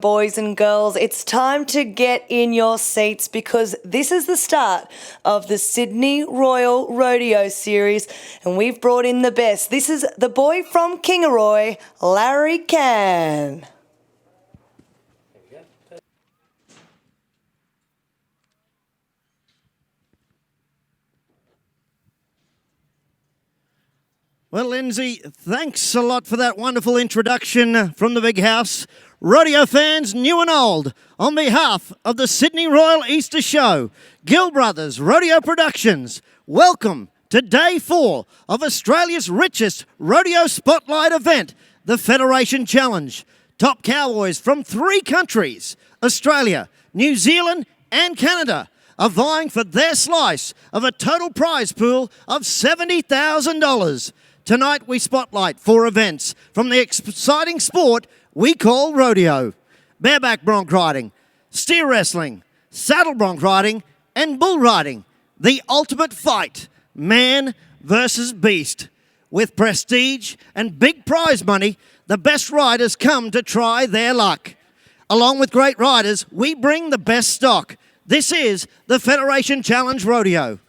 Boys and girls, it's time to get in your seats because this is the start of the Sydney Royal Rodeo series and we've brought in the best. This is the boy from Kingaroy, Larry Can. Well, Lindsay, thanks a lot for that wonderful introduction from the big house. Rodeo fans, new and old, on behalf of the Sydney Royal Easter Show, Gill Brothers Rodeo Productions, welcome to Day 4 of Australia's richest rodeo spotlight event, the Federation Challenge. Top cowboys from 3 countries, Australia, New Zealand and Canada, are vying for their slice of a total prize pool of $70,000. Tonight we spotlight 4 events from the exciting sport we call rodeo: bareback bronc riding, steer wrestling, saddle bronc riding, and bull riding. The ultimate fight, man versus beast. With prestige and big prize money, the best riders come to try their luck. Along with great riders, we bring the best stock. This is the Federation Challenge Rodeo.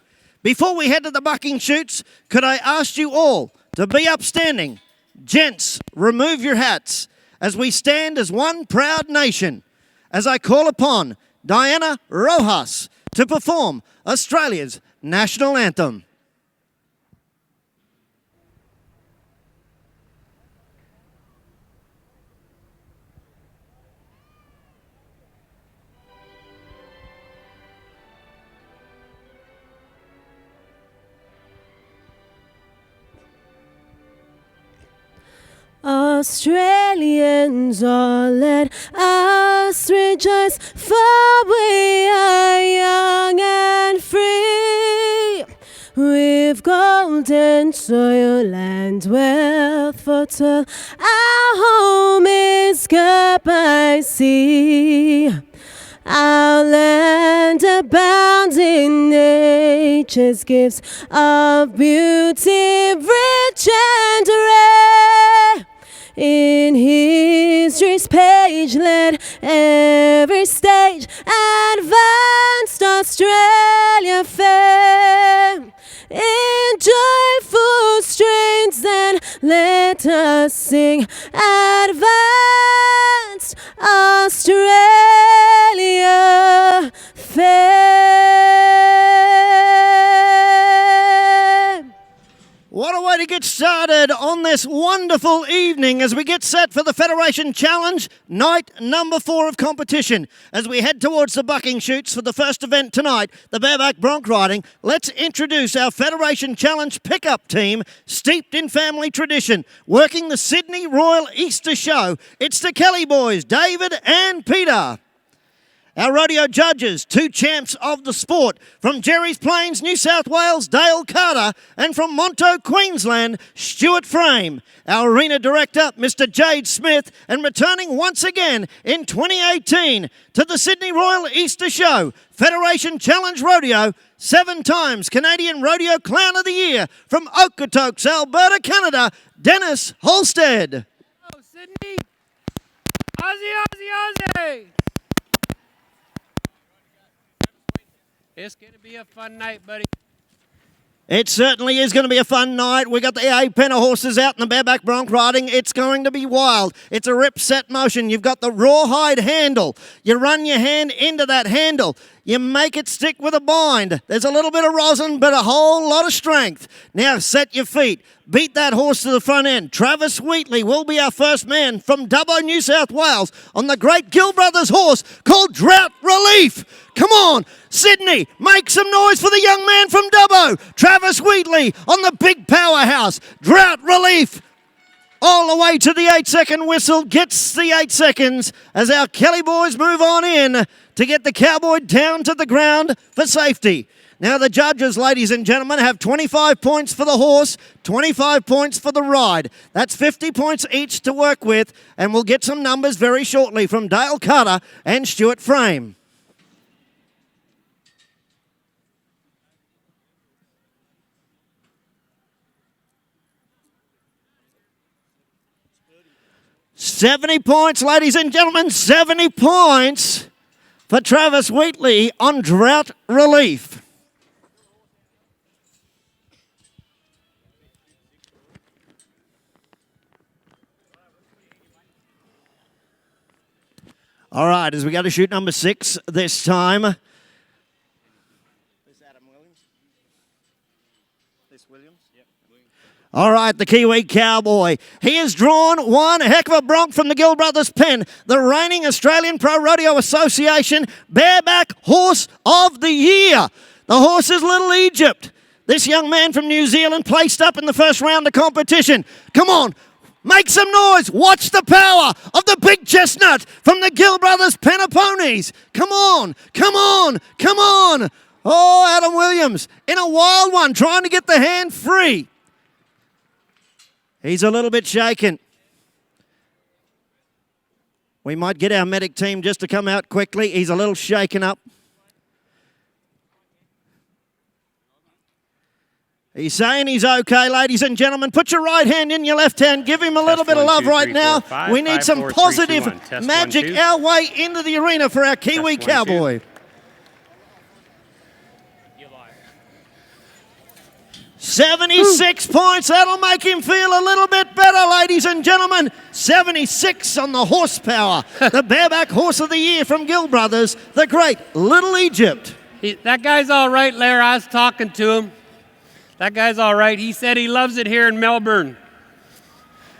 Before we head to the bucking chutes, could I ask you all to be upstanding? Gents, remove your hats as we stand as one proud nation, as I call upon Diana Rojas to perform Australia's national anthem. Australians all, let us rejoice, for we are young and free. With golden soil and wealth fertile, our home is kept by sea. Our land abounds in nature's gifts of beauty, rich and rare. In history's page, let every stage advanced Australia fare. In joyful strains, then let us sing advanced Australia fair. What a way to get started on this wonderful evening as we get set for the Federation Challenge, night number 4 of competition. As we head towards the bucking chutes for the first event tonight, the bareback bronc riding, let's introduce our Federation Challenge pickup team, steeped in family tradition, working the Sydney Royal Easter Show. It's the Kelly boys, David and Peter. Our rodeo judges, 2 champs of the sport, from Jerry's Plains, New South Wales, Dale Carter, and from Monto, Queensland, Stuart Frame. Our arena director, Mr. Jade Smith, and returning once again in 2018 to the Sydney Royal Easter Show, Federation Challenge Rodeo, 7 times Canadian Rodeo Clown of the Year, from Okotoks, Alberta, Canada, Dennis Holstead. Oh, Sydney! Aussie, Aussie, Aussie! It's going to be a fun night, buddy. It certainly is going to be a fun night. We got the A-penner horses out in the bareback bronc riding. It's going to be wild. It's a rip set motion. You've got the rawhide handle. You run your hand into that handle. You make it stick with a bind. There's a little bit of rosin, but a whole lot of strength. Now set your feet. Beat that horse to the front end. Travis Wheatley will be our first man from Dubbo, New South Wales, on the great Gill Brothers horse called Drought Relief. Come on, Sydney, make some noise for the young man from Dubbo. Travis Wheatley on the big powerhouse. Drought Relief. All the way to the 8-second whistle, gets the 8 seconds as our Kelly boys move on in to get the cowboy down to the ground for safety. Now the judges, ladies and gentlemen, have 25 points for the horse, 25 points for the ride. That's 50 points each to work with, and we'll get some numbers very shortly from Dale Carter and Stuart Frame. 70 points, ladies and gentlemen, 70 points for Travis Wheatley on drought relief. All right, as we go to shoot number 6 this time. This Adam Williams? This Williams? Yep. All right, the Kiwi Cowboy. He has drawn one heck of a bronc from the Gill Brothers pen, the reigning Australian Pro Rodeo Association Bareback Horse of the Year. The horse is Little Egypt. This young man from New Zealand placed up in the first round of competition. Come on. Make some noise. Watch the power of the big chestnut from the Gill Brothers pen of ponies. Come on, come on, come on. Oh, Adam Williams in a wild one trying to get the hand free. He's a little bit shaken. We might get our medic team just to come out quickly. He's a little shaken up. He's saying he's okay, ladies and gentlemen. Put your right hand in your left hand. Give him a little bit of love right now. We need some positive magic our way into the arena for our Kiwi Cowboy. 76 points. That'll make him feel a little bit better, ladies and gentlemen. 76 on the horsepower. The bareback horse of the year from Gill Brothers, the great Little Egypt. That guy's all right, Larry. I was talking to him. That guy's all right. He said he loves it here in Melbourne.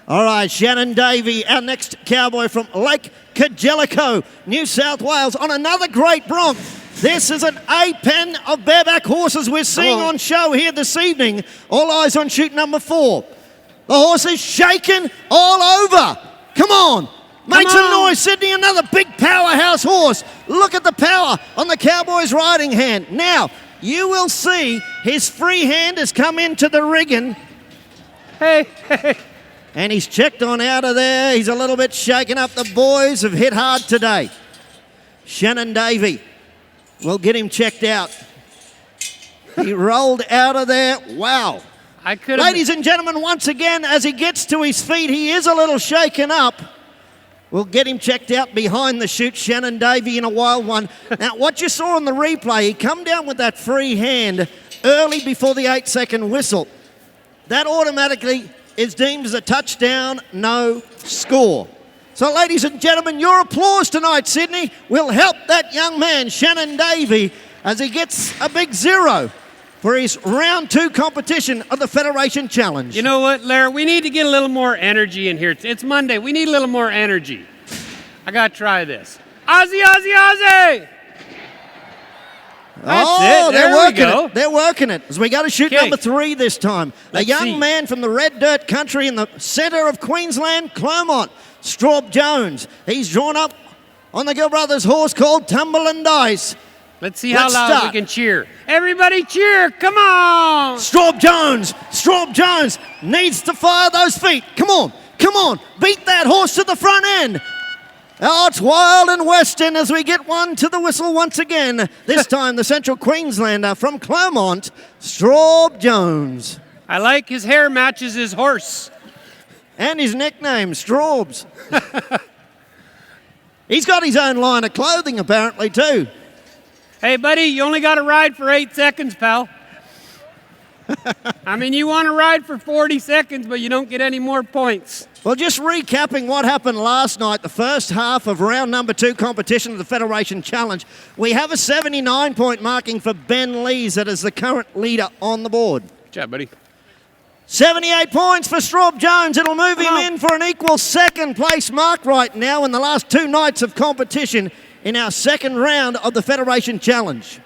All right, Shannon Davey, our next cowboy from Lake Kajelico, New South Wales, on another great bronc. This is an A-pen of bareback horses we're seeing on show here this evening. All eyes on shoot number 4. The horse is shaken all over. Come on. Make some noise, Sydney. Another big powerhouse horse. Look at the power on the Cowboy's riding hand. Now, you will see his free hand has come into the rigging. Hey. And he's checked on out of there. He's a little bit shaken up. The boys have hit hard today. Shannon Davey will get him checked out. He rolled out of there. Wow. Ladies and gentlemen, once again, as he gets to his feet, he is a little shaken up. We'll get him checked out behind the chute, Shannon Davey in a wild one. Now, what you saw on the replay, he come down with that free hand early before the 8-second whistle. That automatically is deemed as a touchdown, no score. So, ladies and gentlemen, your applause tonight, Sydney, will help that young man, Shannon Davey, as he gets a big 0 for his round 2 competition of the Federation Challenge. You know what, Larry? We need to get a little more energy in here. It's Monday. We need a little more energy. I got to try this. Aussie, Aussie, Aussie! That's it. They're working go. it. They're working it. As we go to shoot number 3 this time. A young man from the red dirt country in the centre of Queensland, Clermont, Straub Jones. He's drawn up on the Gill Brothers horse called Tumble and Dice. Let's see how loud we can cheer. Everybody cheer, come on! Straub Jones needs to fire those feet. Come on, beat that horse to the front end. Oh, it's Wild and Western as we get one to the whistle once again. This time the Central Queenslander from Clermont, Straub Jones. I like his hair matches his horse. And his nickname, Straubs. He's got his own line of clothing apparently too. Hey, buddy, you only got to ride for 8 seconds, pal. I mean, you want to ride for 40 seconds, but you don't get any more points. Well, just recapping what happened last night, the first half of round number 2 competition of the Federation Challenge, we have a 79-point marking for Ben Lees that is the current leader on the board. Good job, buddy. 78 points for Straub Jones. It'll move him in for an equal second place mark right now in the last 2 nights of competition in our second round of the Federation Challenge.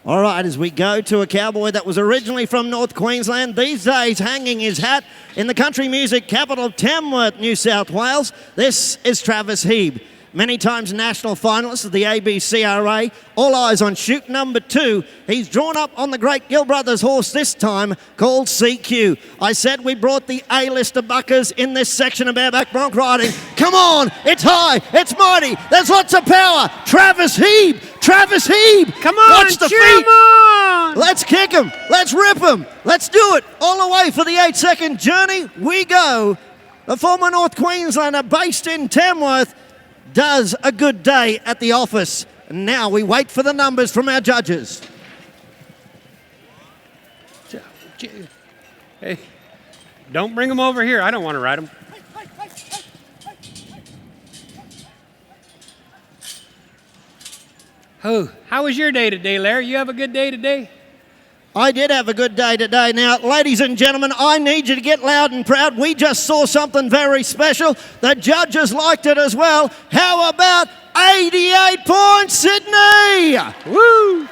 All right, as we go to a cowboy that was originally from North Queensland, these days hanging his hat in the country music capital of Tamworth, New South Wales, this is Travis Heeb. Many times national finalist of the ABCRA. All eyes on shoot number 2. He's drawn up on the great Gill Brothers horse this time called CQ. I said we brought the A-list of buckers in this section of bareback bronc riding. Come on, it's high, it's mighty, there's lots of power. Travis Heeb. Come on, watch the feet. Let's kick him. Let's rip him. Let's do it. All the way for the 8-second journey. We go. The former North Queenslander based in Tamworth does a good day at the office. And now we wait for the numbers from our judges. Hey, don't bring him over here. I don't want to ride him. Oh, how was your day today, Larry? You have a good day today? I did have a good day today. Now, ladies and gentlemen, I need you to get loud and proud. We just saw something very special. The judges liked it as well. How about 88 points, Sydney? Woo!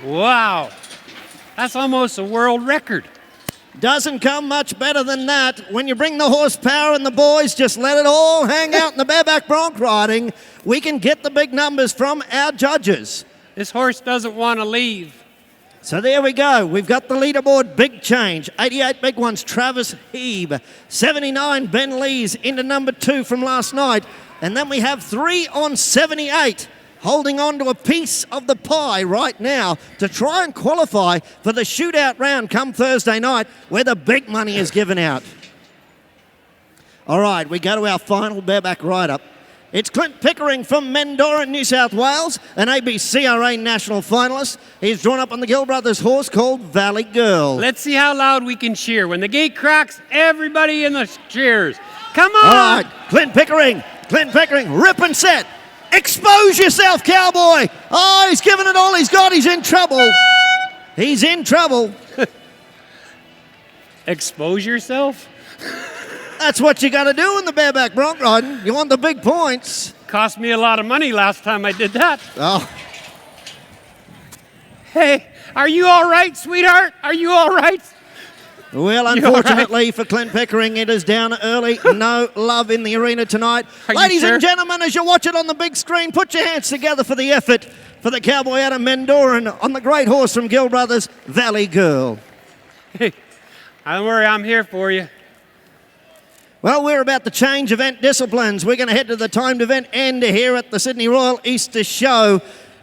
Wow. That's almost a world record. Doesn't come much better than that. When you bring the horsepower and the boys, just let it all hang out in the bareback bronc riding. We can get the big numbers from our judges. This horse doesn't want to leave. So there we go. We've got the leaderboard big change. 88 big ones, Travis Heeb. 79, Ben Lees into number 2 from last night. And then we have 3 on 78. Holding on to a piece of the pie right now to try and qualify for the shootout round come Thursday night where the big money is given out. All right, we go to our final bareback ride-up. It's Clint Pickering from Mendora, New South Wales, an ABCRA national finalist. He's drawn up on the Gill Brothers horse called Valley Girl. Let's see how loud we can cheer. When the gate cracks, everybody in the cheers. Come on! All right, Clint Pickering, rip and set. Expose yourself, cowboy. Oh, he's giving it all he's got. He's in trouble. He's in trouble. Expose yourself? That's what you got to do in the bareback bronc riding. You want the big points. Cost me a lot of money last time I did that. Oh, Hey, are you all right, sweetheart? Are you all right? well, You all unfortunately for Clint Pickering, it is down early. No love in the arena tonight. Are you Ladies sure? and gentlemen, as you watch it on the big screen, put your hands together for the effort for the cowboy out of Mendoran on the great horse from Gill Brothers, Valley Girl. Hey, don't worry, I'm here for you. Well, we're about to change event disciplines. We're going to head to the timed event end here at the Sydney Royal Easter Show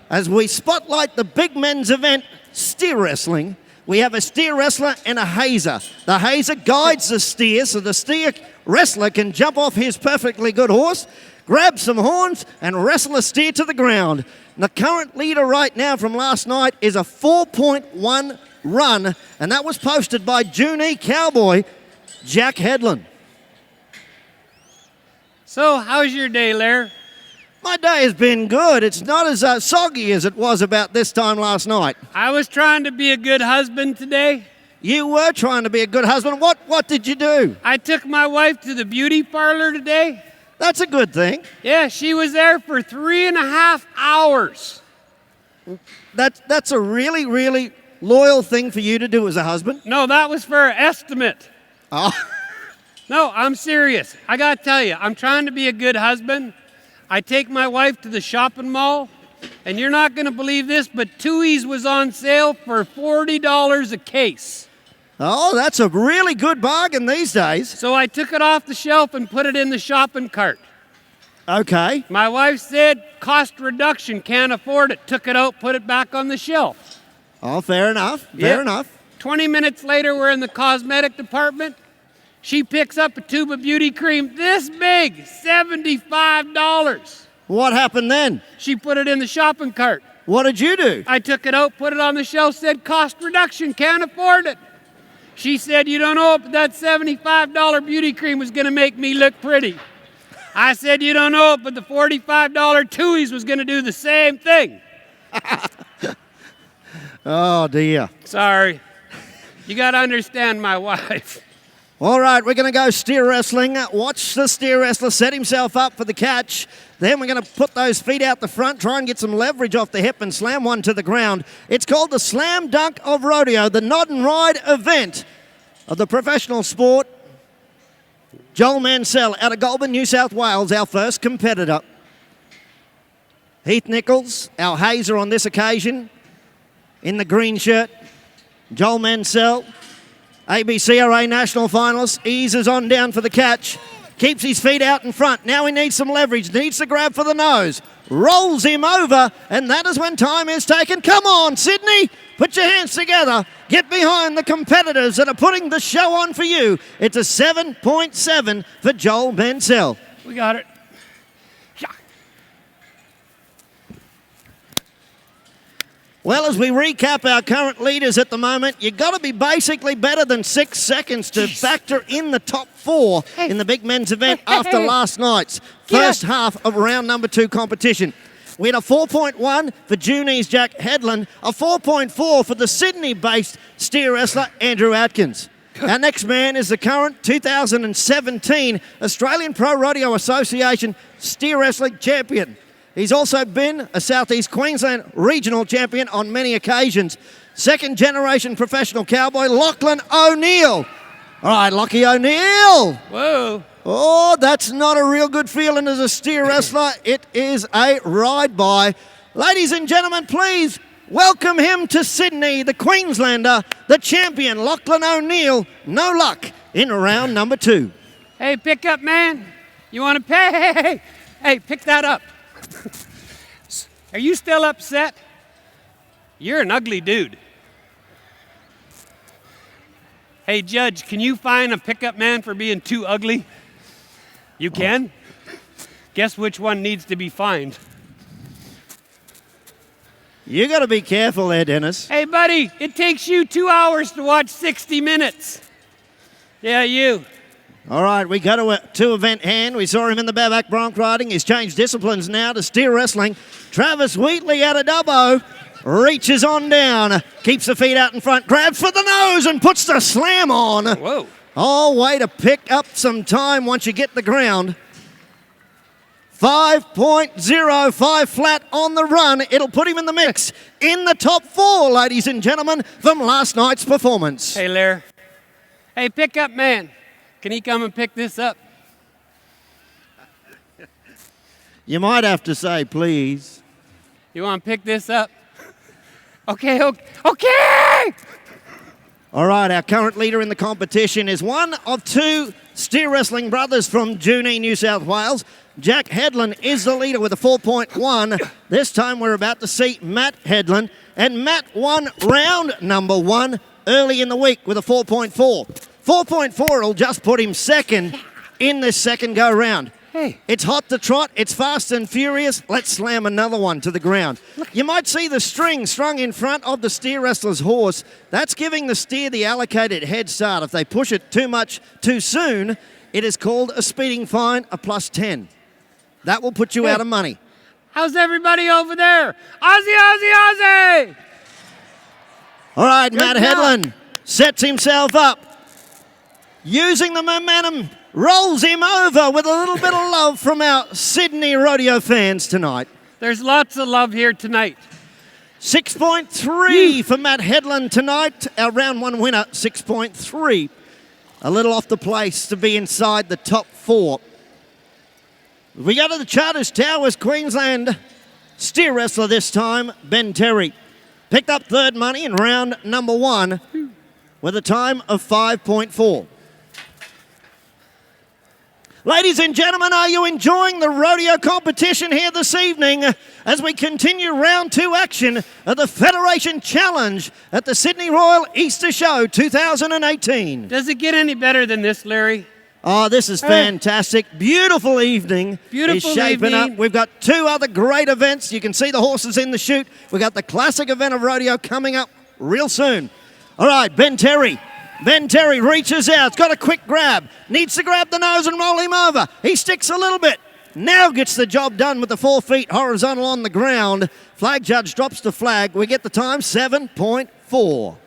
as we spotlight the big men's event, steer wrestling. We have a steer wrestler and a hazer. The hazer guides the steer, so the steer wrestler can jump off his perfectly good horse, grab some horns, and wrestle a steer to the ground. And the current leader right now from last night is a 4.1 run, and that was posted by Junee Cowboy, Jack Headland. So, how's your day, Larry? My day has been good. It's not as soggy as it was about this time last night. I was trying to be a good husband today. You were trying to be a good husband. What did you do? I took my wife to the beauty parlor today. That's a good thing. Yeah, she was there for 3.5 hours. That's a really, really loyal thing for you to do as a husband. No, that was for an estimate. Oh, No, I'm serious. I gotta tell you, I'm trying to be a good husband. I take my wife to the shopping mall, and you're not gonna believe this, but Tui's was on sale for $40 a case. oh, that's a really good bargain these days. So I took it off the shelf and put it in the shopping cart. Okay. My wife said, cost reduction, can't afford it. Took it out, put it back on the shelf. Oh, fair enough. Fair Yep. enough. 20 minutes later, we're in the cosmetic department. She picks up a tube of beauty cream this big, $75. What happened then? She put it in the shopping cart. What did you do? I took it out, put it on the shelf, said cost reduction, can't afford it. She said, you don't know it, but that $75 beauty cream was gonna make me look pretty. I said, you don't know it, but the $45 Tui's was gonna do the same thing. Oh, dear. Sorry. You gotta understand my wife. All right, we're going to go steer wrestling. Watch the steer wrestler set himself up for the catch. Then we're going to put those feet out the front, try and get some leverage off the hip and slam one to the ground. It's called the Slam Dunk of Rodeo, the Nod and Ride event of the professional sport. Joel Mansell out of Goulburn, New South Wales, our first competitor. Heath Nichols, our hazer on this occasion, in the green shirt. Joel Mansell, ABCRA national finalist, eases on down for the catch. Keeps his feet out in front. Now he needs some leverage. Needs to grab for the nose. Rolls him over, and that is when time is taken. Come on, Sydney. Put your hands together. Get behind the competitors that are putting the show on for you. It's a 7.7 for Joel Bensell. We got it. Well, as we recap our current leaders at the moment, you've got to be basically better than 6 seconds to factor in the top 4 in the big men's event after last night's first half of round number 2 competition. We had a 4.1 for Juni's Jack Headland, a 4.4 for the Sydney-based steer wrestler Andrew Atkins. Our next man is the current 2017 Australian Pro Rodeo Association steer wrestling champion. He's also been a Southeast Queensland regional champion on many occasions. Second generation professional cowboy, Lachlan O'Neill. All right, Lockie O'Neill. Whoa. Oh, that's not a real good feeling as a steer wrestler. It is a ride-by. Ladies and gentlemen, please welcome him to Sydney, the Queenslander, the champion, Lachlan O'Neill. No luck in round number 2. Hey, pick up, man. You want to pay? Hey, pick that up. Are you still upset? You're an ugly dude. Hey, Judge, can you fine a pickup man for being too ugly? You can? Guess which one needs to be fined? You got to be careful there, Dennis. Hey, buddy, it takes you 2 hours to watch 60 Minutes. Yeah, you. All right, we go to a 2-event hand. We saw him in the bareback bronc riding. He's changed disciplines now to steer wrestling. Travis Wheatley out of Dubbo reaches on down, keeps the feet out in front, grabs for the nose and puts the slam on. Whoa. Oh, way to pick up some time once you get the ground. 5.05 flat on the run. It'll put him in the mix in the top 4, ladies and gentlemen, from last night's performance. Hey, Lair. Hey, pickup man. Can he come and pick this up? You might have to say, please. You want to pick this up? Okay. All right, our current leader in the competition is one of 2 steer wrestling brothers from Junee, New South Wales. Jack Headland is the leader with a 4.1. This time we're about to see Matt Headland, and Matt won round number 1 early in the week with a 4.4. 4.4 will just put him second in this second go-round. Hey. It's hot to trot. It's fast and furious. Let's slam another one to the ground. You might see the string strung in front of the steer wrestler's horse. That's giving the steer the allocated head start. If they push it too much too soon, it is called a speeding fine, a plus 10. That will put you out of money. How's everybody over there? Aussie, Aussie, Aussie! All right, Matt job. Headland sets himself up. Using the momentum, rolls him over with a little bit of love from our Sydney rodeo fans tonight. There's lots of love here tonight. 6.3 for Matt Headland tonight. Our round 1 winner, 6.3. A little off the place to be inside the top 4. We go to the Charters Towers, Queensland. Steer wrestler this time, Ben Terry. Picked up third money in round number 1 with a time of 5.4. Ladies and gentlemen, are you enjoying the rodeo competition here this evening as we continue round 2 action of the Federation Challenge at the Sydney Royal Easter Show 2018? Does it get any better than this, Larry? Oh, this is fantastic. Beautiful evening. Beautiful is shaping evening. up. We've got 2 other great events. You can see the horses in the chute. We've got the classic event of rodeo coming up real soon. All right, Ben Terry. Ben Terry reaches out, got a quick grab, needs to grab the nose and roll him over. He sticks a little bit, now gets the job done with the 4 feet horizontal on the ground. Flag judge drops the flag. We get the time, 7.4.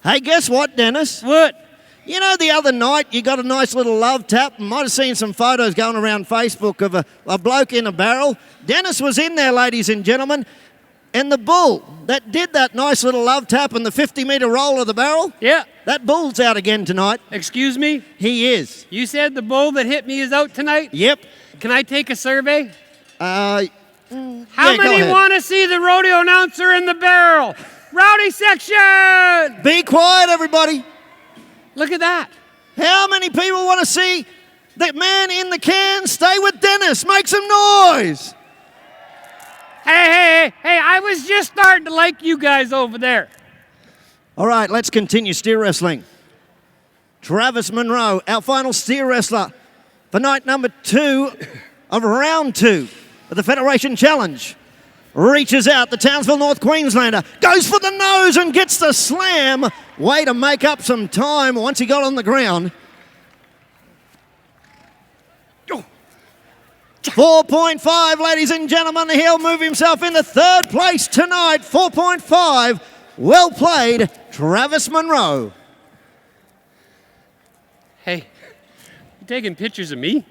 Hey, guess what, Dennis? What? You know, the other night you got a nice little love tap. Might have seen some photos going around Facebook of a bloke in a barrel. Dennis was in there, ladies and gentlemen. And the bull that did that nice little love tap and the 50-metre roll of the barrel, Yeah. that bull's out again tonight. Excuse me? He is. You said the bull that hit me is out tonight? Yep. Can I take a survey? How How many want to see the rodeo announcer in the barrel? Rowdy section! Be quiet, everybody. Look at that. How many people want to see the man in the can stay with Dennis? Make some noise. Hey, I was just starting to like you guys over there. All right, let's continue steer wrestling. Travis Monroe, our final steer wrestler for night number 2 of round 2 of the Federation Challenge. Reaches out, the Townsville North Queenslander goes for the nose and gets the slam. Way to make up some time once he got on the ground. 4.5, ladies and gentlemen. He'll move himself into 3rd place tonight. 4.5. Well played, Travis Monroe. Hey, you taking pictures of me?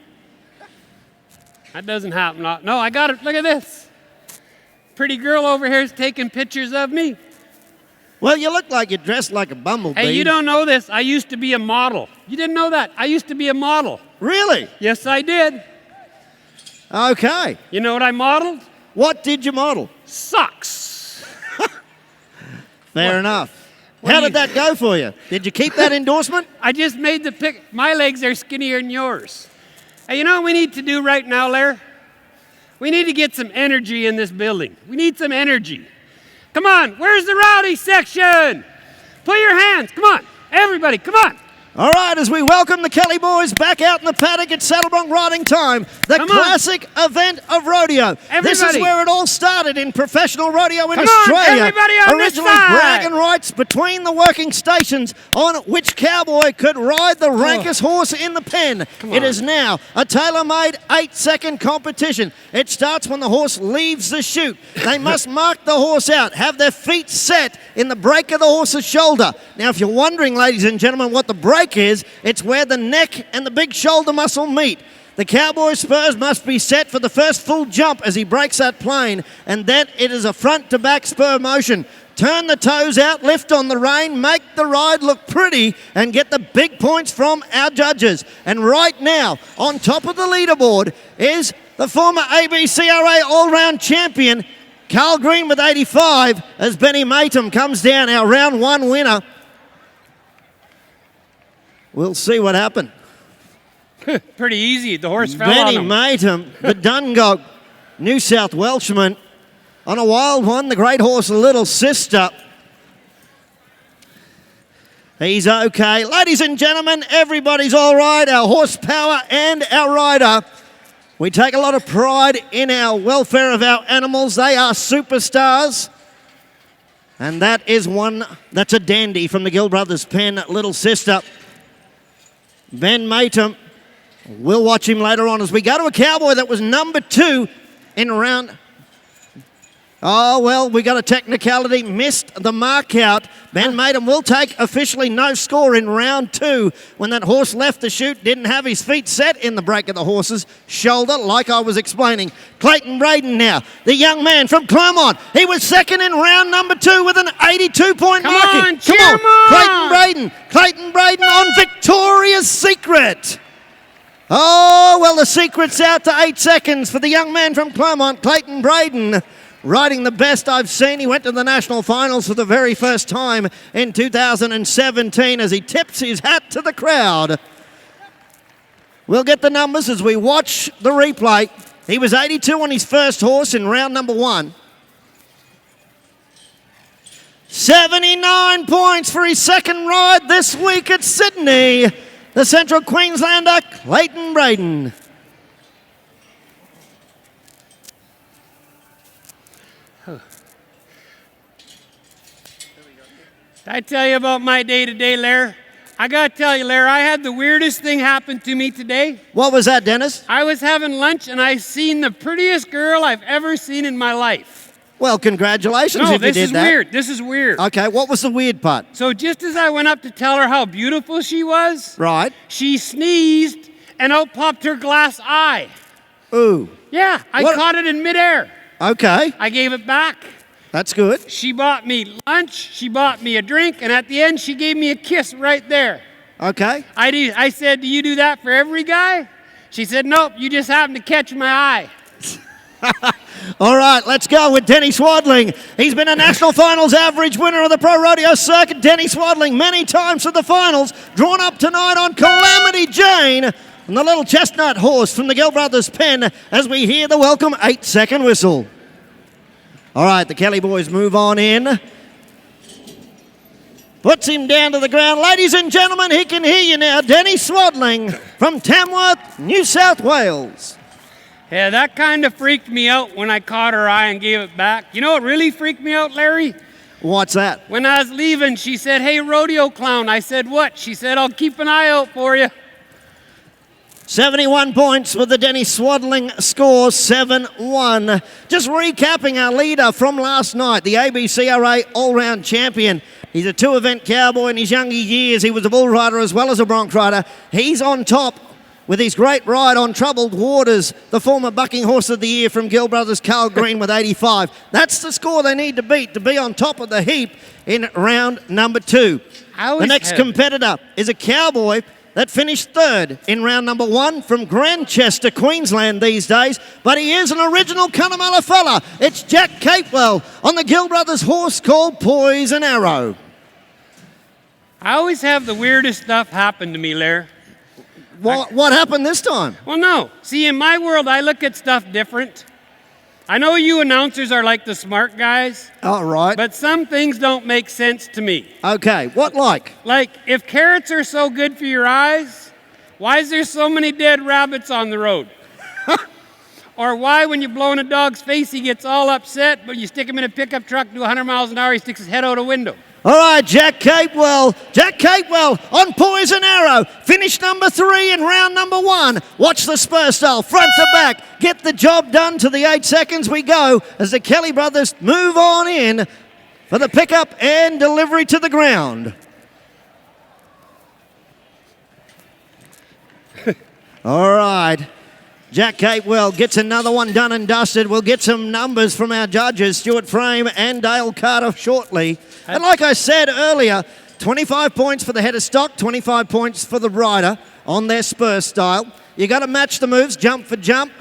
That doesn't happen. No, I got it. Look at this. Pretty girl over here is taking pictures of me. Well, you look like you're dressed like a bumblebee. Hey, you don't know this. I used to be a model. You didn't know that. I used to be a model. Really? Yes, I did. Okay. You know what I modeled? What did you model? Socks. Fair enough. What How do did that go for you? Did you keep that endorsement? I just made the pic. My legs are skinnier than yours. Hey, you know what we need to do right now, Lair? We need to get some energy in this building. We need some energy. Come on, where's the rowdy section? Put your hands, come on. Everybody, come on. All right, as we welcome the Kelly boys back out in the paddock at Saddlebronc riding time, the classic event of rodeo. This is where it all started in professional rodeo in Australia. Everybody on this Originally side. bragging rights between the working stations on which cowboy could ride the rankest horse in the pen. It is now a tailor-made 8-second competition. It starts when the horse leaves the chute. They must mark the horse out, have their feet set in the break of the horse's shoulder. Now, if you're wondering, ladies and gentlemen, what the break is, it's where the neck and the big shoulder muscle meet. The cowboy spurs must be set for the first full jump as he breaks that plane, and then it is a front to back spur motion. Turn the toes out, lift on the rein, make the ride look pretty, and get the big points from our judges. And right now, on top of the leaderboard is the former ABCRA all-round champion, Carl Green with 85, as Benny Matum comes down, our round 1 winner. We'll see what happened. Pretty easy. The horse fell on Benny him. Matum, the Dungog, New South Welshman, on a wild one, the great horse Little Sister. He's okay. Ladies and gentlemen, everybody's all right. Our horsepower and our rider. We take a lot of pride in our welfare of our animals. They are superstars. And that is one that's a dandy from the Gill Brothers pen, Little Sister. Ben Matum, we'll watch him later on as we go to a cowboy that was number 2 in round. Oh, well, we got a technicality, missed the mark out. Ben Matum will take officially no score in round 2 when that horse left the chute, didn't have his feet set in the break of the horse's shoulder, like I was explaining. Clayton Braden now, the young man from Claremont. He was second in round number 2 with an 82-point marking. Come on, Clayton Braden on Victoria's Secret. Oh, well, the secret's out to 8 seconds for the young man from Claremont, Clayton Braden. Riding the best I've seen. He went to the national finals for the very first time in 2017 as he tips his hat to the crowd. We'll get the numbers as we watch the replay. He was 82 on his first horse in round number 1. 79 points for his second ride this week at Sydney. The Central Queenslander, Clayton Braden. Did I tell you about my day-to-day, Lair? I got to tell you, Lair, I had the weirdest thing happen to me today. What was that, Dennis? I was having lunch, and I seen the prettiest girl I've ever seen in my life. Well, congratulations if you did that. No, this is weird. This is weird. Okay, what was the weird part? So just as I went up to tell her how beautiful she was, Right. she sneezed, and out popped her glass eye. Ooh. Yeah, I caught it in midair. Okay, I gave it back. that's good. She bought me lunch, she bought me a drink, and at the end, she gave me a kiss right there. Okay. I said, do you do that for every guy? She said, nope, you just happened to catch my eye. All right, let's go with Denny Swadling. He's been a national finals average winner of the Pro Rodeo circuit. Denny Swadling, many times for the finals, drawn up tonight on Calamity Jane. And the little chestnut horse from the Gill Brothers pen as we hear the welcome 8-second whistle. All right, the Kelly boys move on in. Puts him down to the ground. Ladies and gentlemen, he can hear you now. Denny Swadling from Tamworth, New South Wales. Yeah, that kind of freaked me out when I caught her eye and gave it back. You know what really freaked me out, Larry? What's that? When I was leaving, she said, "Hey, rodeo clown." I said, "What?" She said, "I'll keep an eye out for you." 71 points with the Denny Swadling score, 7-1. Just recapping our leader from last night, the ABCRA all-round champion. He's a two-event cowboy in his younger years. He was a bull rider as well as a bronc rider. He's on top with his great ride on Troubled Waters, the former bucking horse of the year from Gill Brothers, Carl Green with 85. That's the score they need to beat to be on top of the heap in round number 2. The next competitor is a cowboy that finished third in round number 1 from Grantchester, Queensland these days, but he is an original Cunnamulla fella. It's Jack Capewell on the Gill Brothers horse called Poison Arrow. I always have the weirdest stuff happen to me, Larry. What happened this time? Well, no. See, in my world, I look at stuff different. I know you announcers are like the smart guys. All right. But some things don't make sense to me. Okay, what like? Like, if carrots are so good for your eyes, why is there so many dead rabbits on the road? Or why, when you're blowing a dog's face, he gets all upset, but you stick him in a pickup truck, do 100 miles an hour, he sticks his head out a window? All right, Jack Capewell on Poison Arrow. Finish number 3 in round number 1. Watch the spur style, front to back. Get the job done to the 8 seconds we go as the Kelly brothers move on in for the pickup and delivery to the ground. All right. Jack Capewell gets another one done and dusted. We'll get some numbers from our judges, Stuart Frame and Dale Carter, shortly. And like I said earlier, 25 points for the head of stock, 25 points for the rider on their spur style. You got to match the moves, jump for jump,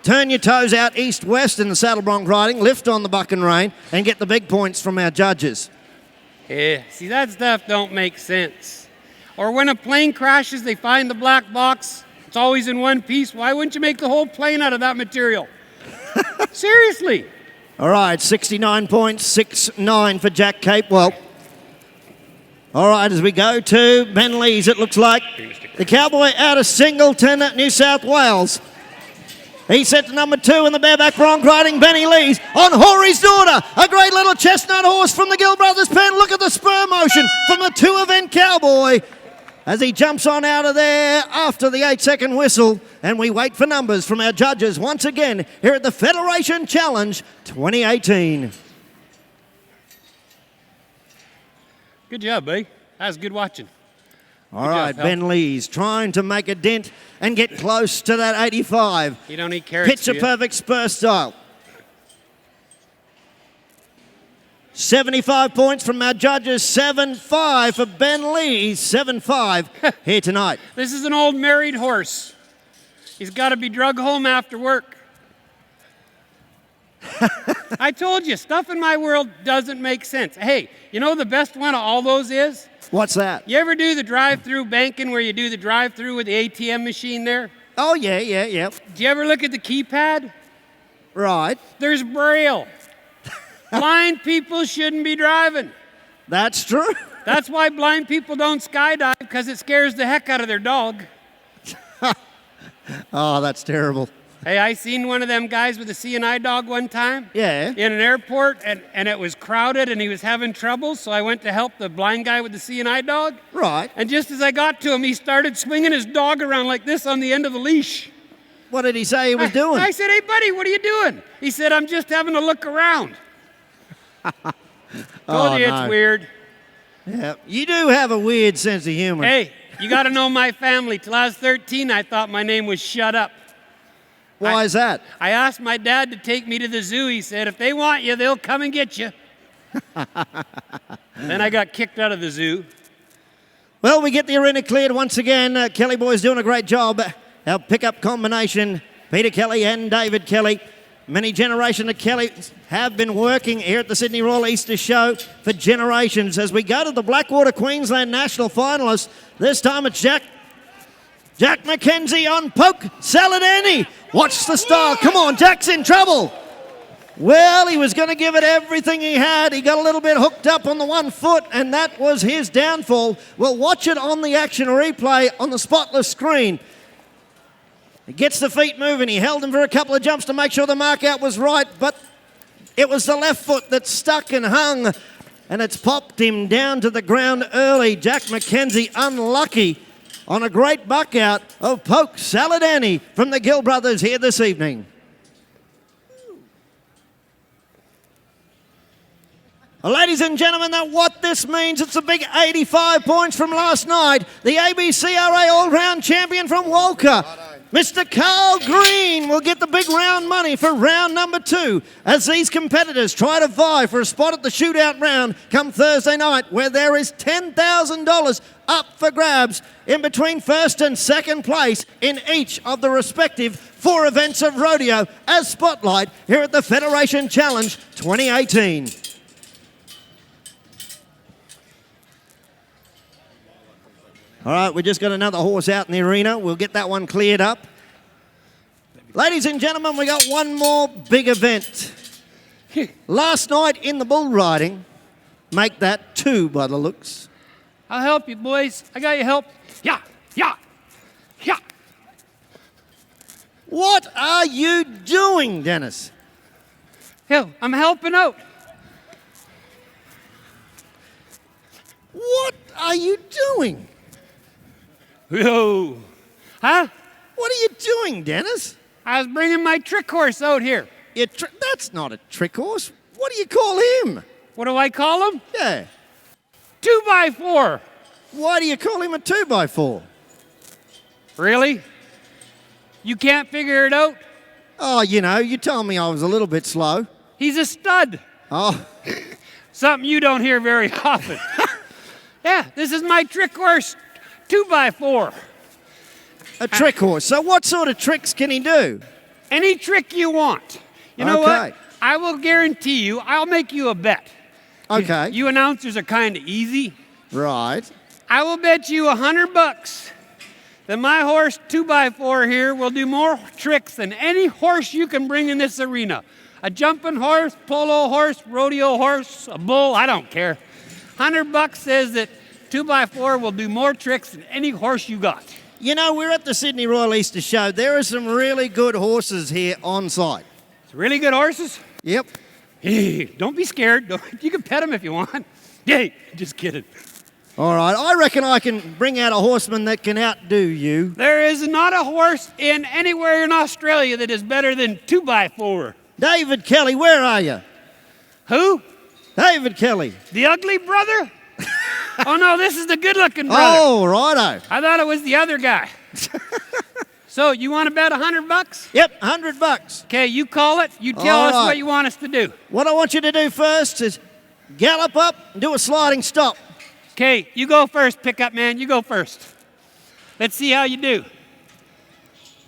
turn your toes out east-west in the saddle bronc riding, lift on the buck and rein, and get the big points from our judges. Yeah, see, that stuff don't make sense. Or when a plane crashes, they find the black box. It's always in one piece. Why wouldn't you make the whole plane out of that material? Seriously. All right, 69 points, 6-9 for Jack Capewell. All right, as we go to Ben Lees, it looks like the cowboy out of Singleton, New South Wales. He's set to number 2 in the bareback bronc riding, Benny Lees on Horry's Daughter, a great little chestnut horse from the Gill Brothers pen. Look at the spur motion from the two-event cowboy as he jumps on out of there after the 8-second whistle. And we wait for numbers from our judges once again here at the Federation Challenge 2018. Good job, buddy. That was good watching. All right, Ben Lees trying to make a dent and get close to that 85. You don't eat carrots, Picture perfect spur style. 75 points from our judges, 7-5 for Ben Lees, 7-5 here tonight. This is an old married horse. He's got to be drug home after work. I told you, stuff in my world doesn't make sense. Hey, you know the best one of all those is? What's that? You ever do the drive-through banking where you do the drive-through with the ATM machine there? Oh, yeah. Do you ever look at the keypad? Right. There's Braille. Blind people shouldn't be driving. That's true. That's why blind people don't skydive, because it scares the heck out of their dog. Oh, that's terrible. Hey, I seen one of them guys with a CNI dog one time. Yeah. In an airport, and it was crowded, and he was having trouble, so I went to help the blind guy with the CNI dog. Right. And just as I got to him, he started swinging his dog around like this on the end of the leash. What did he say he was doing? I said, "Hey, buddy, what are you doing?" He said, "I'm just having a look around." Told you it's weird. Yeah, you do have a weird sense of humor. Hey, you got to know my family. Till I was 13, I thought my name was Shut Up. Why is that? I asked my dad to take me to the zoo. He said, "If they want you, they'll come and get you." Then I got kicked out of the zoo. Well, we get the arena cleared once again. Kelly boys doing a great job. Our pickup combination, Peter Kelly and David Kelly. Many generations of Kellys have been working here at the Sydney Royal Easter Show for generations. As we go to the Blackwater Queensland National finalists, this time it's Jack McKenzie on Poke Saladani. Watch the style. Come on, Jack's in trouble. Well, he was going to give it everything he had. He got a little bit hooked up on the 1 foot, and that was his downfall. We'll watch it on the action replay on the spotless screen. He gets the feet moving. He held him for a couple of jumps to make sure the mark out was right, but it was the left foot that stuck and hung, and it's popped him down to the ground early. Jack McKenzie unlucky on a great buck out of Poke Saladani from the Gill brothers here this evening. Ladies and gentlemen, what this means, it's a big 85 points from last night. The ABCRA all-round champion from Walker, Mr. Carl Green, will get the big round money for round number 2 as these competitors try to vie for a spot at the shootout round come Thursday night, where there is $10,000 up for grabs in between first and second place in each of the respective 4 events of rodeo as Spotlight here at the Federation Challenge 2018. All right, we just got another horse out in the arena. We'll get that one cleared up. Ladies and gentlemen, we got one more big event. Last night in the bull riding, make that 2 by the looks. I'll help you, boys. I got your help. Yeah. What are you doing, Dennis? Hell, I'm helping out. What are you doing? Yo. Huh? What are you doing, Dennis? I was bringing my trick horse out here. That's not a trick horse. What do you call him? What do I call him? Yeah. 2x4. Why do you call him a 2x4? Really? You can't figure it out? Oh, you told me I was a little bit slow. He's a stud. Oh. Something you don't hear very often. Yeah, this is my trick horse, 2x4. A trick horse. So what sort of tricks can he do? Any trick you want. You know Okay. what? I will guarantee you, I'll make you a bet. Okay. You announcers are kind of easy. Right. I will bet you $100 that my horse 2x4 here will do more tricks than any horse you can bring in this arena. A jumping horse, polo horse, rodeo horse, a bull, I don't care. $100 says that 2x4 will do more tricks than any horse you got. We're at the Sydney Royal Easter Show. There are some really good horses here on site. It's really good horses. Yep. Hey, don't be scared. You can pet them if you want. Yay, just kidding. All right. I reckon I can bring out a horseman that can outdo you. There is not a horse in anywhere in Australia that is better than 2x4. David Kelly, where are you? Who? David Kelly. The ugly brother? Oh, no, this is the good-looking brother. Oh, righto. I thought it was the other guy. So, you want to bet $100? Yep, $100. Okay, you call it. You tell All us right. what you want us to do. What I want you to do first is gallop up and do a sliding stop. Okay, you go first, pickup man. You go first. Let's see how you do.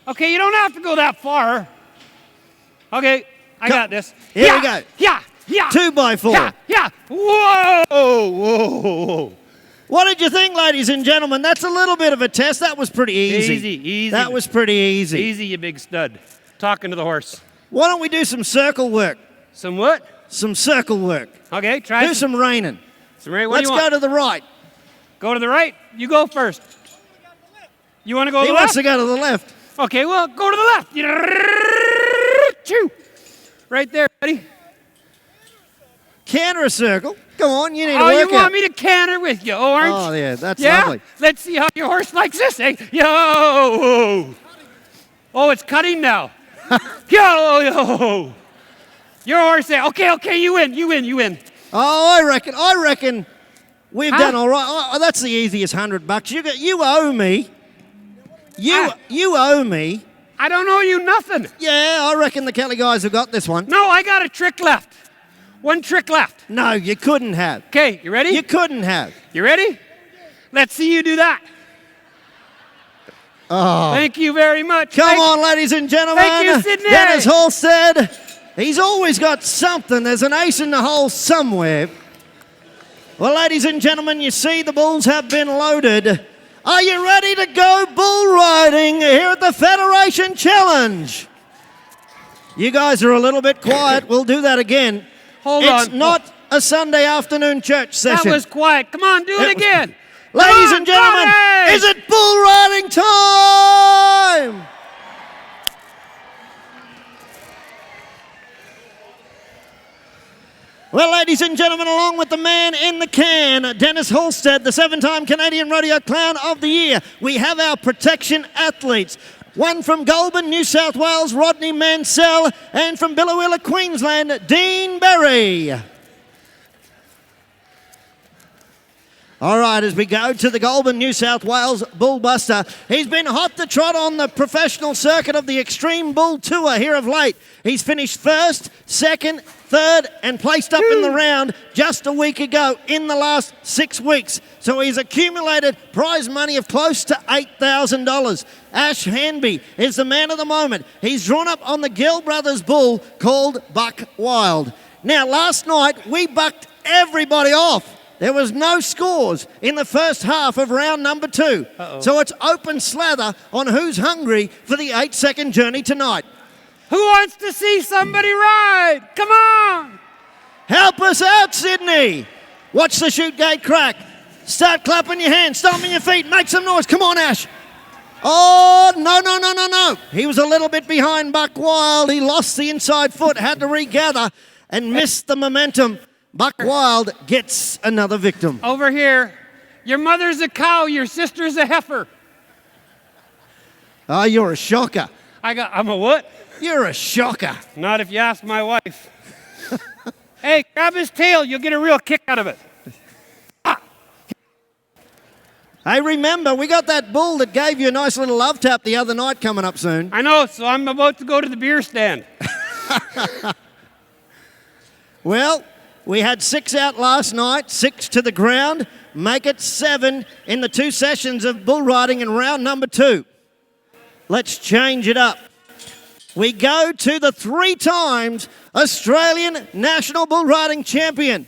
Okay, you don't have to go that far. Okay, I got this. Here we go. Yeah. 2x4. Yeah. Whoa. What did you think, ladies and gentlemen? That's a little bit of a test. That was pretty easy. Easy. That was pretty easy. Easy, you big stud. Talking to the horse. Why don't we do some circle work? Some what? Some circle work. Okay, try Do some reining. What Let's do you go to the right. Go to the right? You go first. You want to go to He the wants left? to go to the left. Okay, well, go to the left. Choo. Right there, buddy. Canter a circle. Come on, you need to Oh, work you want out. me to canter with you, orange? Oh, yeah, that's Yeah? lovely. Let's see how your horse likes this, eh? Yo! Oh, it's cutting now. Yo! Your horse said, okay, you win. Oh, I reckon we've Huh? done all right. Oh, that's the easiest $100. You owe me. You owe me. I don't owe you nothing. Yeah, I reckon the Kelly guys have got this one. No, I got a trick left. One trick left. No, you couldn't have. Okay, you ready? You couldn't have. You ready? Let's see you do that. Oh. Thank you very much. Come on, ladies and gentlemen. Thank you, Sydney. Dennis Halstead He's always got something. There's an ace in the hole somewhere. Well, ladies and gentlemen, you see the bulls have been loaded. Are you ready to go bull riding here at the Federation Challenge? You guys are a little bit quiet. We'll do that again. Hold on. It's not a Sunday afternoon church session. That was quiet. Come on, do it again. Ladies and gentlemen, is it bull riding time? Well, ladies and gentlemen, along with the man in the can, Dennis Halstead, the 7-time Canadian Rodeo Clown of the Year, we have our protection athletes. One from Goulburn, New South Wales, Rodney Mansell, and from Billawilla, Queensland, Dean Berry. All right, as we go to the Goulburn, New South Wales Bullbuster, he's been hot to trot on the professional circuit of the Extreme Bull Tour here of late. He's finished first, second, third, and placed up in the round just a week ago in the last 6 weeks. So he's accumulated prize money of close to $8,000. Ash Hanby is the man of the moment. He's drawn up on the Gill Brothers bull called Buck Wild. Now, last night, we bucked everybody off. There was no scores in the first half of round number 2. So it's open slather on who's hungry for the 8-second journey tonight. Who wants to see somebody ride? Come on! Help us out, Sydney! Watch the chute gate crack. Start clapping your hands, stomping your feet, make some noise. Come on, Ash. Oh, no. He was a little bit behind Buck Wild. He lost the inside foot, had to regather, and missed the momentum. Buck Wild gets another victim. Over here. Your mother's a cow, your sister's a heifer. Oh, you're a shocker. I'm a what? You're a shocker. Not if you ask my wife. Hey, grab his tail, you'll get a real kick out of it. Hey, remember, we got that bull that gave you a nice little love tap the other night coming up soon. I know, so I'm about to go to the beer stand. Well, we had 6 out last night, 6 to the ground. Make it 7 in the 2 sessions of bull riding in round number 2. Let's change it up. We go to the 3 times Australian National Bull Riding Champion.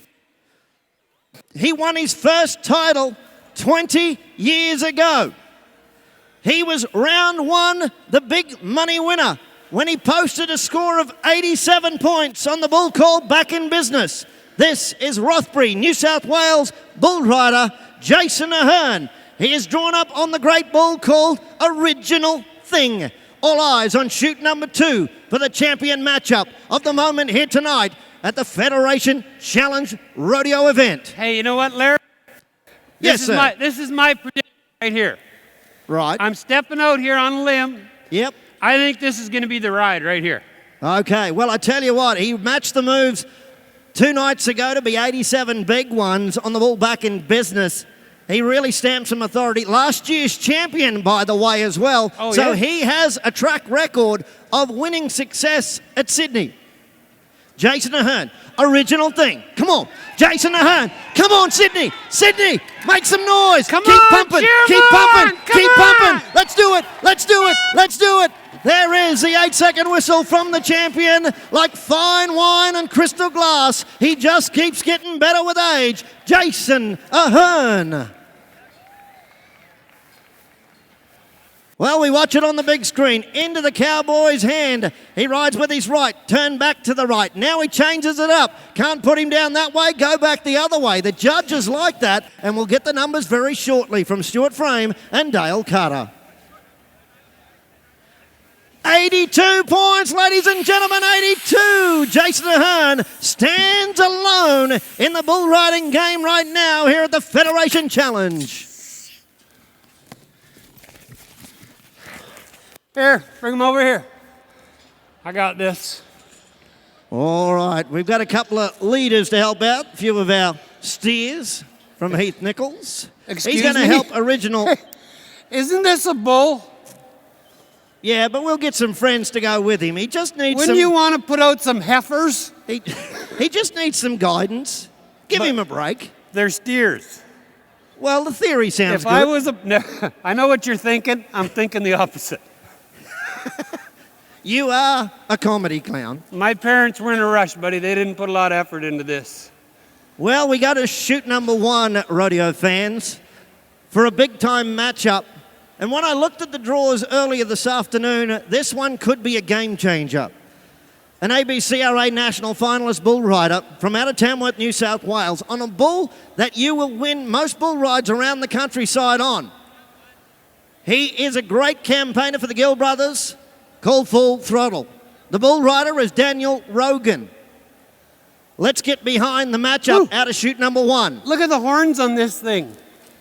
He won his first title 20 years ago. He was round 1, the big money winner, when he posted a score of 87 points on the bull called Back in Business. This is Rothbury, New South Wales bull rider Jason Ahern. He is drawn up on the great bull called Original Thing. All eyes on chute number 2 for the champion matchup of the moment here tonight at the Federation Challenge Rodeo event. Hey, you know what, Larry? Yes, sir. This is my prediction right here. Right. I'm stepping out here on a limb. Yep. I think this is going to be the ride right here. Okay, well, I tell you what, he matched the moves 2 nights ago to be 87 big ones on the bull Back in Business. He really stamped some authority. Last year's champion, by the way, as well. Oh, so yeah? he has a track record of winning success at Sydney. Jason Ahern, Original Thing. Come on, Jason Ahern. Come on, Sydney. Sydney, make some noise. Come keep on, pumping. cheer Keep on. pumping. Come Keep on. pumping. Let's do it. Let's do it. Let's do it. There is the 8-second whistle from the champion. Like fine wine and crystal glass, he just keeps getting better with age. Jason Ahern. Well, we watch it on the big screen. Into the cowboy's hand. He rides with his right. Turn back to the right. Now he changes it up. Can't put him down that way. Go back the other way. The judges like that, and we'll get the numbers very shortly from Stuart Frame and Dale Carter. 82 points, ladies and gentlemen, 82. Jason Ahern stands alone in the bull riding game right now here at the Federation Challenge. Here, bring him over here. I got this. All right, we've got a couple of leaders to help out. A few of our steers from Heath Nichols. Excuse He's going to me? help Original. Isn't this a bull? Yeah, but we'll get some friends to go with him. He just needs Wouldn't you want to put out some heifers? He just needs some guidance. Give him a break. They're steers. Well, the theory sounds If good. I was a... No, I know what you're thinking. I'm thinking the opposite. You are a comedy clown. My parents were in a rush, buddy. They didn't put a lot of effort into this. Well, we go to shoot number one, rodeo fans, for a big-time matchup. And when I looked at the draws earlier this afternoon, this one could be a game changer. An ABCRA national finalist bull rider from out of Tamworth, New South Wales, on a bull that you will win most bull rides around the countryside on. He is a great campaigner for the Gill brothers, called Full Throttle. The bull rider is Daniel Rogan. Let's get behind the matchup out of shoot number one. Look at the horns on this thing.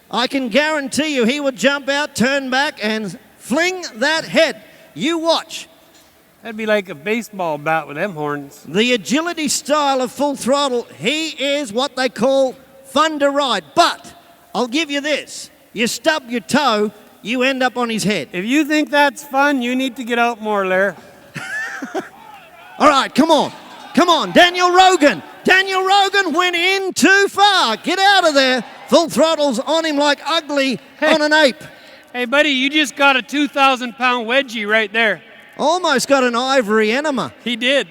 I can guarantee you he would jump out, turn back, and fling that head. You watch. That'd be like a baseball bat with them horns. The agility style of Full Throttle, he is what they call fun to ride. But I'll give you this. You stub your toe, you end up on his head. If you think that's fun, you need to get out more, Lair. All right, come on. Come on, Daniel Rogan. Daniel Rogan went in too far. Get out of there. Full Throttle's on him like ugly on an ape. Hey, buddy, you just got a 2,000-pound wedgie right there. Almost got an ivory enema. He did.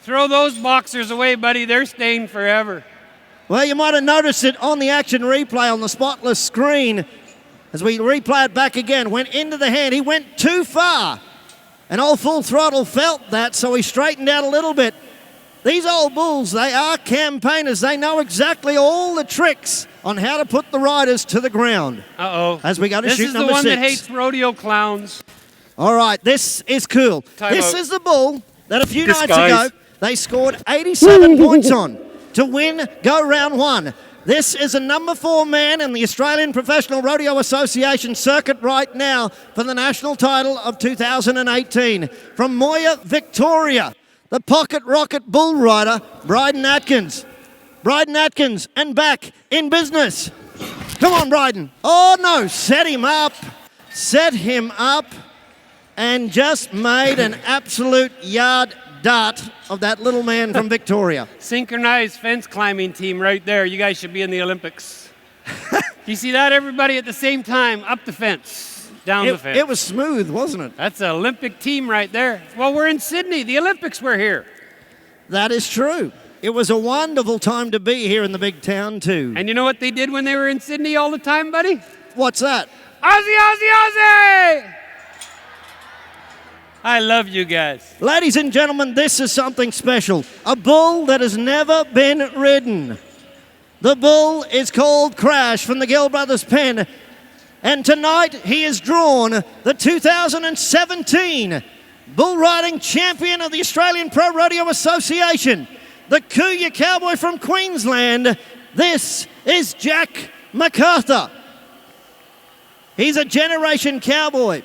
Throw those boxers away, buddy. They're staying forever. Well, you might have noticed it on the action replay on the spotless screen. As we replay it back again, went into the hand. He went too far. And old Full Throttle felt that, so he straightened out a little bit. These old bulls, they are campaigners. They know exactly all the tricks on how to put the riders to the ground. Uh-oh. As we go to shoot number 6. This is the one that hates rodeo clowns. All right, this is cool. Time this out. is the bull that a few This nights guy's- ago they scored 87 points on to win go round one. This is a number 4 man in the Australian Professional Rodeo Association circuit right now for the national title of 2018. From Moya, Victoria, the pocket rocket bull rider, Bryden Atkins. Bryden Atkins and back in business. Come on, Bryden. Oh no, set him up. Set him up. And just made an absolute yard dart of that little man from Victoria. Synchronized fence climbing team right there. You guys should be in the Olympics. You see that, everybody, at the same time, up the fence, down the fence. It was smooth, wasn't it? That's an Olympic team right there. Well, we're in Sydney. The Olympics were here. That is true. It was a wonderful time to be here in the big town, too. And you know what they did when they were in Sydney all the time, buddy? What's that? Aussie, Aussie, Aussie! I love you guys. Ladies and gentlemen, this is something special. A bull that has never been ridden. The bull is called Crash from the Gill Brothers pen. And tonight he is drawn the 2017 bull riding champion of the Australian Pro Rodeo Association, the Kuya Cowboy from Queensland. This is Jack MacArthur. He's a generation cowboy.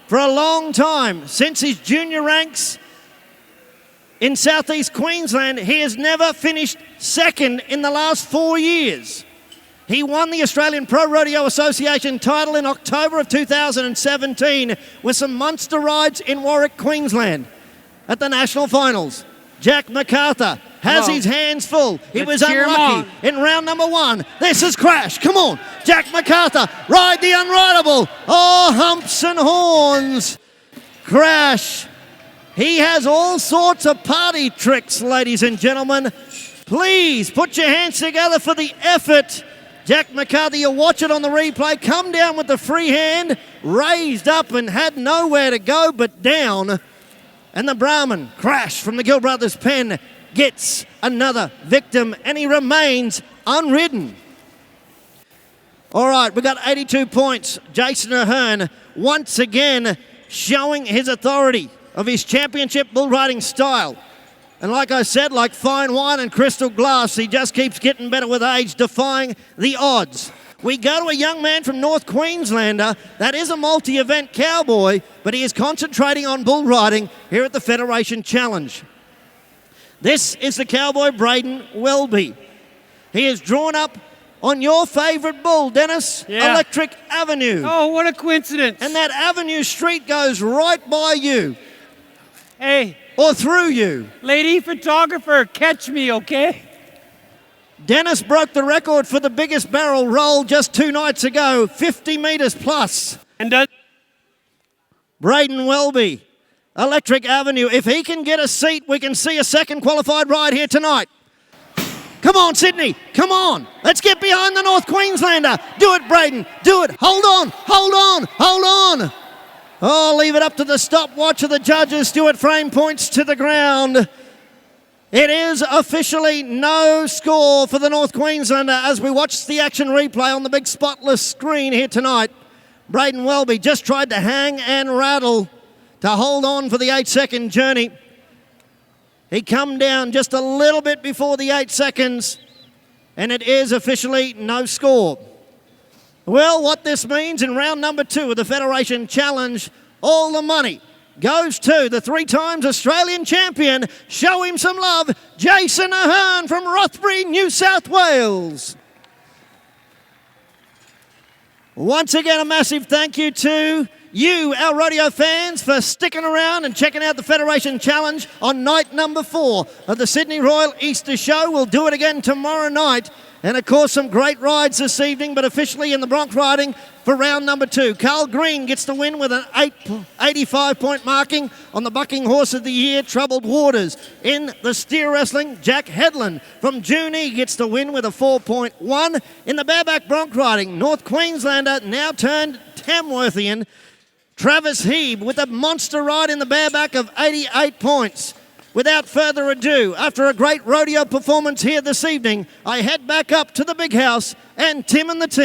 For a long time, since his junior ranks in southeast Queensland, he has never finished second in the last 4 years. He won the Australian Pro Rodeo Association title in October of 2017 with some monster rides in Warwick, Queensland at the national finals. Jack MacArthur has his hands full. He Let's was cheer him unlucky on. in round number 1. This is Crash. Come on. Jack MacArthur, ride the unrideable. Oh, humps and horns. Crash. He has all sorts of party tricks, ladies and gentlemen. Please put your hands together for the effort. Jack MacArthur, you watch it on the replay. Come down with the free hand, raised up and had nowhere to go but down. And the Brahmin, Crash from the Gill Brothers pen, gets another victim, and he remains unridden. All right, we got 82 points. Jason Ahern once again showing his authority of his championship bull riding style. And like I said, like fine wine and crystal glass, he just keeps getting better with age, defying the odds. We go to a young man from North Queenslander that is a multi-event cowboy, but he is concentrating on bull riding here at the Federation Challenge. This is the cowboy Braden Welby. He is drawn up on your favourite bull, Dennis, Yeah. Electric Avenue. Oh, what a coincidence. And that Avenue Street goes right by you, Hey, or through you. lady photographer, catch me, okay? Dennis broke the record for the biggest barrel roll just 2 nights ago, 50 metres plus. And does Braden Welby Electric Avenue. If he can get a seat, we can see a second qualified ride here tonight. Come on, Sydney. Come on. Let's get behind the North Queenslander. Do it, Braden. Do it. Hold on. Hold on. Hold on. Oh, leave it up to the stopwatch of the judges. Stuart Frame points to the ground. It is officially no score for the North Queenslander as we watch the action replay on the big spotless screen here tonight. Braden Welby just tried to hang and rattle to hold on for the 8-second journey. He come down just a little bit before the 8 seconds, and it is officially no score. Well, what this means in round number 2 of the Federation Challenge, all the money goes to the 3 times Australian champion. Show him some love, Jason Ahern from Rothbury, New South Wales. Once again, a massive thank you to you, our rodeo fans, for sticking around and checking out the Federation Challenge on night number 4 of the Sydney Royal Easter Show. We'll do it again tomorrow night. And, of course, some great rides this evening, but officially in the bronc riding for round number 2. Carl Green gets the win with an 85-point marking on the bucking horse of the year, Troubled Waters. In the steer wrestling, Jack Headland from Junee gets the win with a 4.1. In the bareback bronc riding, North Queenslander, now turned Tamworthian, Travis Heeb with a monster ride in the bareback of 88 points. Without further ado, after a great rodeo performance here this evening, I head back up to the big house and Tim and the team.